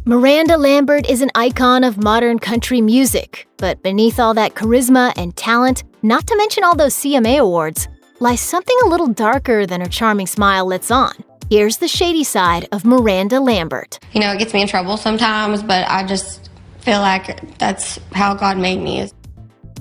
Miranda Lambert is an icon of modern country music, but beneath all that charisma and talent, not to mention all those CMA awards, lies something a little darker than her charming smile lets on. Here's the shady side of Miranda Lambert. You know, it gets me in trouble sometimes, but I just feel like that's how God made me.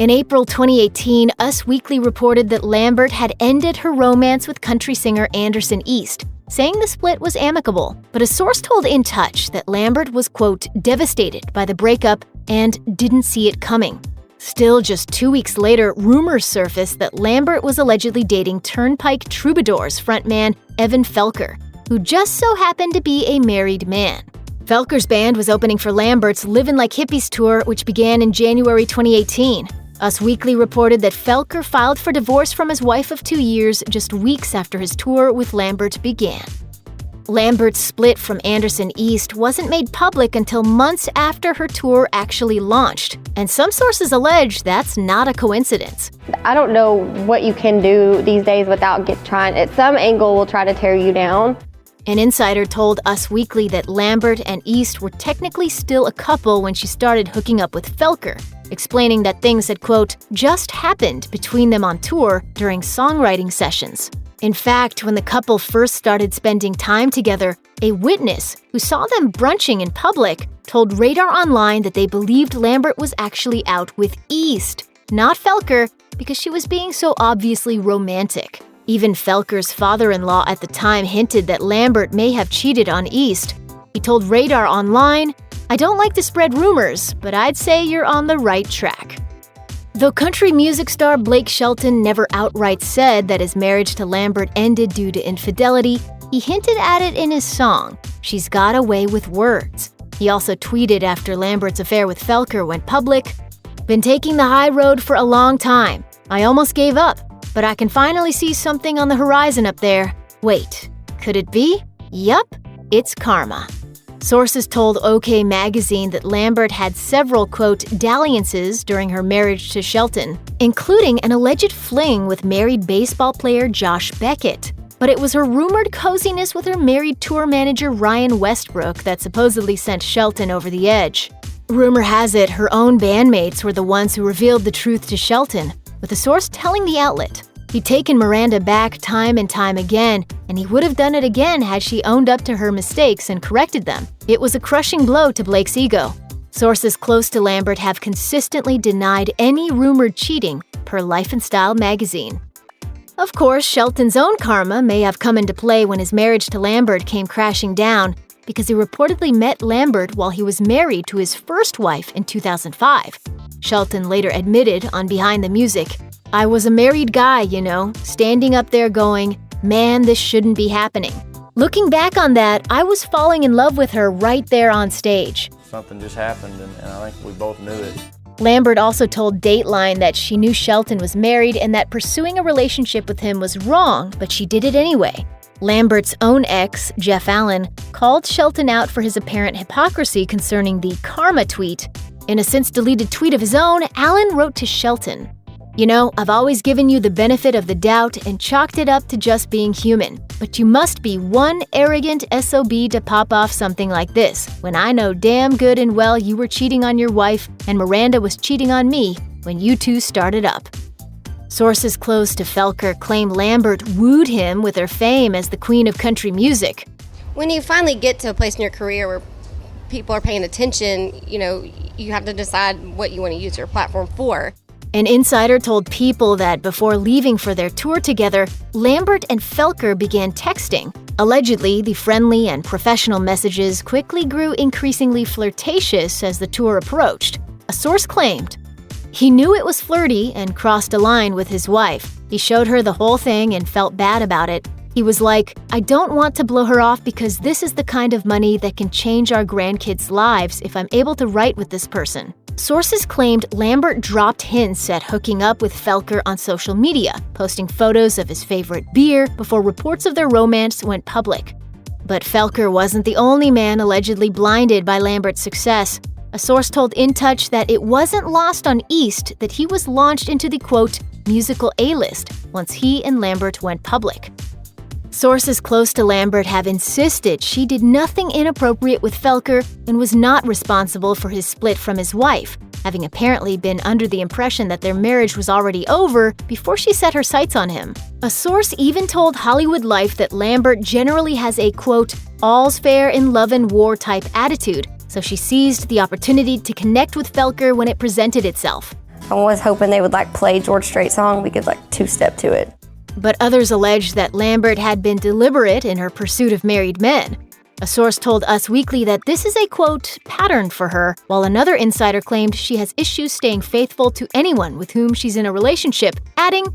In April 2018, Us Weekly reported that Lambert had ended her romance with country singer Anderson East, saying the split was amicable. But a source told In Touch that Lambert was, quote, devastated by the breakup and didn't see it coming. Still, just 2 weeks later, rumors surfaced that Lambert was allegedly dating Turnpike Troubadours frontman Evan Felker, who just so happened to be a married man. Felker's band was opening for Lambert's Livin' Like Hippies tour, which began in January 2018. Us Weekly reported that Felker filed for divorce from his wife of 2 years just weeks after his tour with Lambert began. Lambert's split from Anderson East wasn't made public until months after her tour actually launched, and some sources allege that's not a coincidence. I don't know what you can do these days without trying, at some angle, will try to tear you down. An insider told Us Weekly that Lambert and East were technically still a couple when she started hooking up with Felker, explaining that things had, quote, just happened between them on tour during songwriting sessions. In fact, when the couple first started spending time together, a witness who saw them brunching in public told Radar Online that they believed Lambert was actually out with East, not Felker, because she was being so obviously romantic. Even Felker's father-in-law at the time hinted that Lambert may have cheated on East. He told Radar Online, "I don't like to spread rumors, but I'd say you're on the right track." Though country music star Blake Shelton never outright said that his marriage to Lambert ended due to infidelity, he hinted at it in his song, She's Got a Way with Words. He also tweeted after Lambert's affair with Felker went public, "Been taking the high road for a long time. I almost gave up, but I can finally see something on the horizon up there. Wait, could it be? Yup, it's karma." Sources told OK Magazine that Lambert had several, quote, dalliances during her marriage to Shelton, including an alleged fling with married baseball player Josh Beckett. But it was her rumored coziness with her married tour manager Ryan Westbrook that supposedly sent Shelton over the edge. Rumor has it her own bandmates were the ones who revealed the truth to Shelton, with a source telling the outlet, he'd taken Miranda back time and time again, and he would have done it again had she owned up to her mistakes and corrected them. It was a crushing blow to Blake's ego. Sources close to Lambert have consistently denied any rumored cheating, per Life and Style magazine. Of course, Shelton's own karma may have come into play when his marriage to Lambert came crashing down, because he reportedly met Lambert while he was married to his first wife in 2005. Shelton later admitted on Behind the Music, "I was a married guy, you know, standing up there going, man, this shouldn't be happening. Looking back on that, I was falling in love with her right there on stage." Something just happened, and I think we both knew it. Lambert also told Dateline that she knew Shelton was married and that pursuing a relationship with him was wrong, but she did it anyway. Lambert's own ex, Jeff Allen, called Shelton out for his apparent hypocrisy concerning the karma tweet. In a since-deleted tweet of his own, Allen wrote to Shelton, "You know, I've always given you the benefit of the doubt and chalked it up to just being human. But you must be one arrogant SOB to pop off something like this, when I know damn good and well you were cheating on your wife and Miranda was cheating on me when you two started up." Sources close to Felker claim Lambert wooed him with her fame as the queen of country music. When you finally get to a place in your career where people are paying attention, you know, you have to decide what you want to use your platform for. An insider told People that before leaving for their tour together, Lambert and Felker began texting. Allegedly, the friendly and professional messages quickly grew increasingly flirtatious as the tour approached. A source claimed, "He knew it was flirty and crossed a line with his wife. He showed her the whole thing and felt bad about it. He was like, I don't want to blow her off because this is the kind of money that can change our grandkids' lives if I'm able to write with this person." Sources claimed Lambert dropped hints at hooking up with Felker on social media, posting photos of his favorite beer before reports of their romance went public. But Felker wasn't the only man allegedly blinded by Lambert's success. A source told In Touch that it wasn't lost on East that he was launched into the, quote, musical A-list once he and Lambert went public. Sources close to Lambert have insisted she did nothing inappropriate with Felker and was not responsible for his split from his wife, having apparently been under the impression that their marriage was already over before she set her sights on him. A source even told Hollywood Life that Lambert generally has a, quote, all's fair in love and war type attitude, so she seized the opportunity to connect with Felker when it presented itself. I was hoping they would play George Strait song. We could two-step to it. But others alleged that Lambert had been deliberate in her pursuit of married men. A source told Us Weekly that this is a, quote, pattern for her, while another insider claimed she has issues staying faithful to anyone with whom she's in a relationship, adding,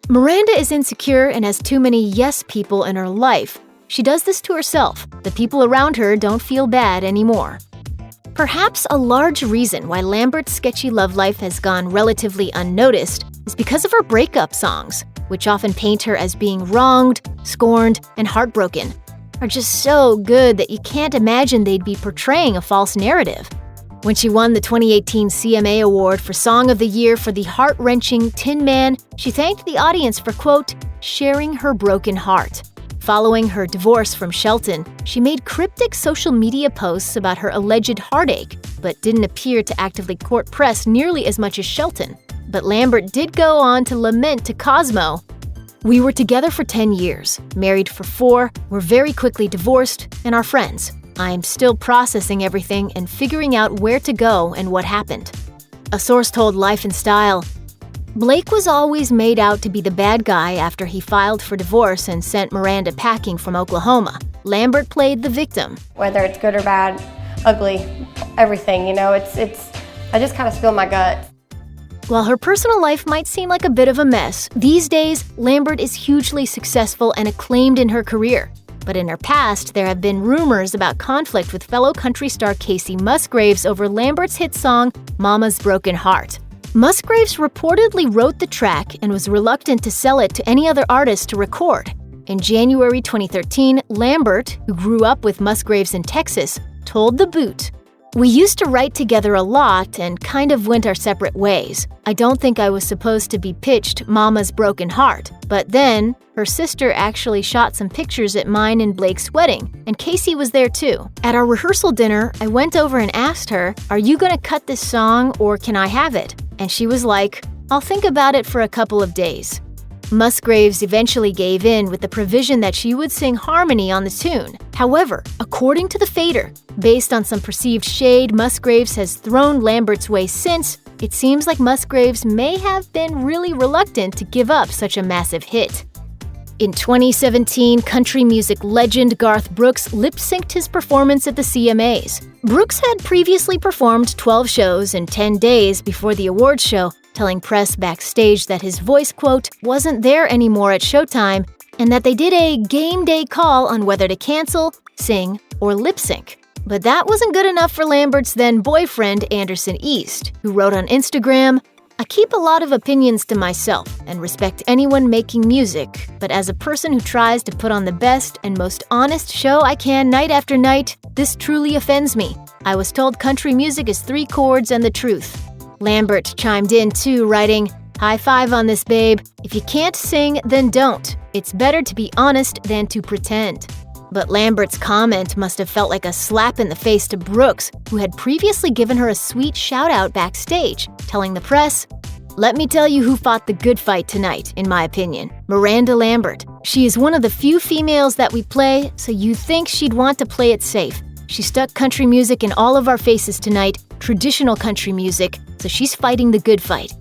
Miranda is insecure and has too many yes people in her life. She does this to herself. The people around her don't feel bad anymore. Perhaps a large reason why Lambert's sketchy love life has gone relatively unnoticed is because of her breakup songs, which often paint her as being wronged, scorned, and heartbroken, are just so good that you can't imagine they'd be portraying a false narrative. When she won the 2018 CMA Award for Song of the Year for the heart-wrenching Tin Man, she thanked the audience for, quote, sharing her broken heart. Following her divorce from Shelton, she made cryptic social media posts about her alleged heartache, but didn't appear to actively court press nearly as much as Shelton. But Lambert did go on to lament to Cosmo, we were together for 10 years, married for 4, were very quickly divorced, and are friends. I'm still processing everything and figuring out where to go and what happened. A source told Life and Style, Blake was always made out to be the bad guy after he filed for divorce and sent Miranda packing from Oklahoma. Lambert played the victim. Whether it's good or bad, ugly, everything, I just kind of spill my guts. While her personal life might seem like a bit of a mess, these days, Lambert is hugely successful and acclaimed in her career. But in her past, there have been rumors about conflict with fellow country star Casey Musgraves over Lambert's hit song, Mama's Broken Heart. Musgraves reportedly wrote the track and was reluctant to sell it to any other artist to record. In January 2013, Lambert, who grew up with Musgraves in Texas, told The Boot, we used to write together a lot and kind of went our separate ways. I don't think I was supposed to be pitched Mama's Broken Heart, but then her sister actually shot some pictures at mine and Blake's wedding, and Casey was there too. At our rehearsal dinner, I went over and asked her, are you gonna cut this song or can I have it? And she was like, I'll think about it for a couple of days. Musgraves eventually gave in with the provision that she would sing harmony on the tune. However, according to The Fader, based on some perceived shade Musgraves has thrown Lambert's way since, it seems like Musgraves may have been really reluctant to give up such a massive hit. In 2017, country music legend Garth Brooks lip-synced his performance at the CMAs. Brooks had previously performed 12 shows in 10 days before the awards show, telling press backstage that his voice, quote, wasn't there anymore at showtime, and that they did a game day call on whether to cancel, sing, or lip-sync. But that wasn't good enough for Lambert's then-boyfriend, Anderson East, who wrote on Instagram, I keep a lot of opinions to myself and respect anyone making music, but as a person who tries to put on the best and most honest show I can night after night, this truly offends me. I was told country music is 3 chords and the truth. Lambert chimed in too, writing, high five on this, babe. If you can't sing, then don't. It's better to be honest than to pretend. But Lambert's comment must have felt like a slap in the face to Brooks, who had previously given her a sweet shout-out backstage, telling the press, let me tell you who fought the good fight tonight, in my opinion. Miranda Lambert. She is one of the few females that we play, so you'd think she'd want to play it safe. She stuck country music in all of our faces tonight, traditional country music, so she's fighting the good fight.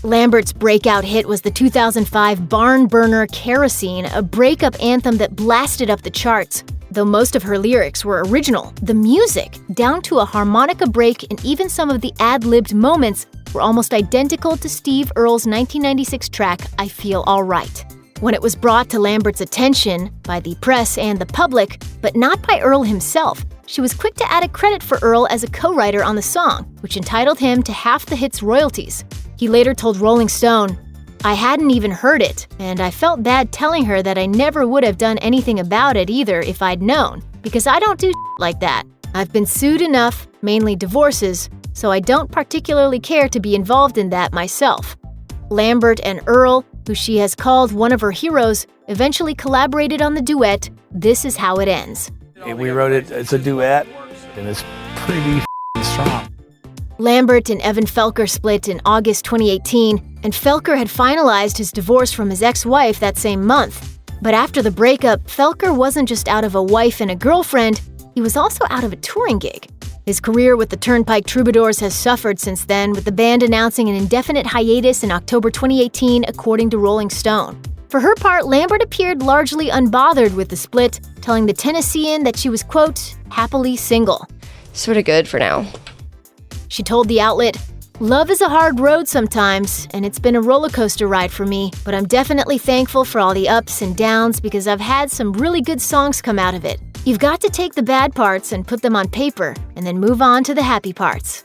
Lambert's breakout hit was the 2005 Barn Burner Kerosene, a breakup anthem that blasted up the charts. Though most of her lyrics were original, the music, down to a harmonica break and even some of the ad-libbed moments, were almost identical to Steve Earle's 1996 track, I Feel Alright. When it was brought to Lambert's attention, by the press and the public, but not by Earle himself, she was quick to add a credit for Earle as a co-writer on the song, which entitled him to half the hit's royalties. He later told Rolling Stone, I hadn't even heard it, and I felt bad telling her that I never would have done anything about it either if I'd known, because I don't do like that. I've been sued enough, mainly divorces, so I don't particularly care to be involved in that myself. Lambert and Earle, who she has called one of her heroes, eventually collaborated on the duet, This Is How It Ends. We wrote it, it's a duet, and it's pretty strong. Lambert and Evan Felker split in August 2018, and Felker had finalized his divorce from his ex-wife that same month. But after the breakup, Felker wasn't just out of a wife and a girlfriend, he was also out of a touring gig. His career with the Turnpike Troubadours has suffered since then, with the band announcing an indefinite hiatus in October 2018, according to Rolling Stone. For her part, Lambert appeared largely unbothered with the split, telling the Tennessean that she was, quote, happily single. Sort of good for now. She told the outlet, "Love is a hard road sometimes, and it's been a roller coaster ride for me, but I'm definitely thankful for all the ups and downs because I've had some really good songs come out of it. You've got to take the bad parts and put them on paper, and then move on to the happy parts."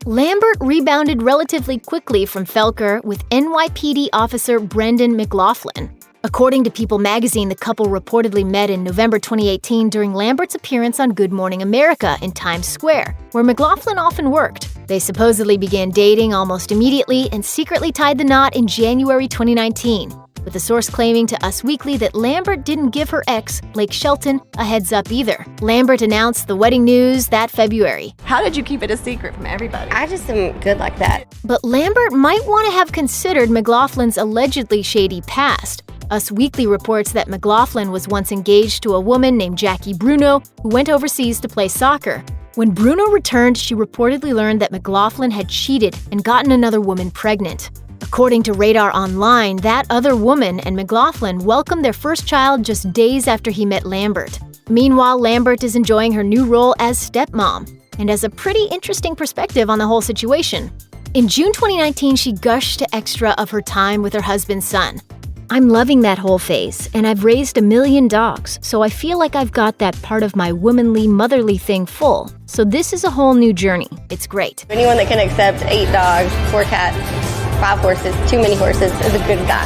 Lambert rebounded relatively quickly from Felker with NYPD officer Brendan McLaughlin. According to People magazine, the couple reportedly met in November 2018 during Lambert's appearance on Good Morning America in Times Square, where McLaughlin often worked. They supposedly began dating almost immediately and secretly tied the knot in January 2019, with a source claiming to Us Weekly that Lambert didn't give her ex, Blake Shelton, a heads up either. Lambert announced the wedding news that February. How did you keep it a secret from everybody? I just am good like that. But Lambert might want to have considered McLaughlin's allegedly shady past. Us Weekly reports that McLaughlin was once engaged to a woman named Jackie Bruno, who went overseas to play soccer. When Bruno returned, she reportedly learned that McLaughlin had cheated and gotten another woman pregnant. According to Radar Online, that other woman and McLaughlin welcomed their first child just days after he met Lambert. Meanwhile, Lambert is enjoying her new role as stepmom, and has a pretty interesting perspective on the whole situation. In June 2019, she gushed to Extra of her time with her husband's son. "I'm loving that whole phase, and I've raised 1 million dogs, so I feel like I've got that part of my womanly, motherly thing full. So this is a whole new journey. It's great." Anyone that can accept 8 dogs, 4 cats, 5 horses, too many horses is a good guy.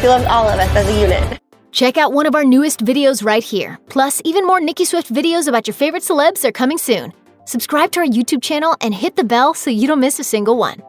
He loves all of us as a unit. Check out one of our newest videos right here. Plus, even more Nicki Swift videos about your favorite celebs are coming soon. Subscribe to our YouTube channel and hit the bell so you don't miss a single one.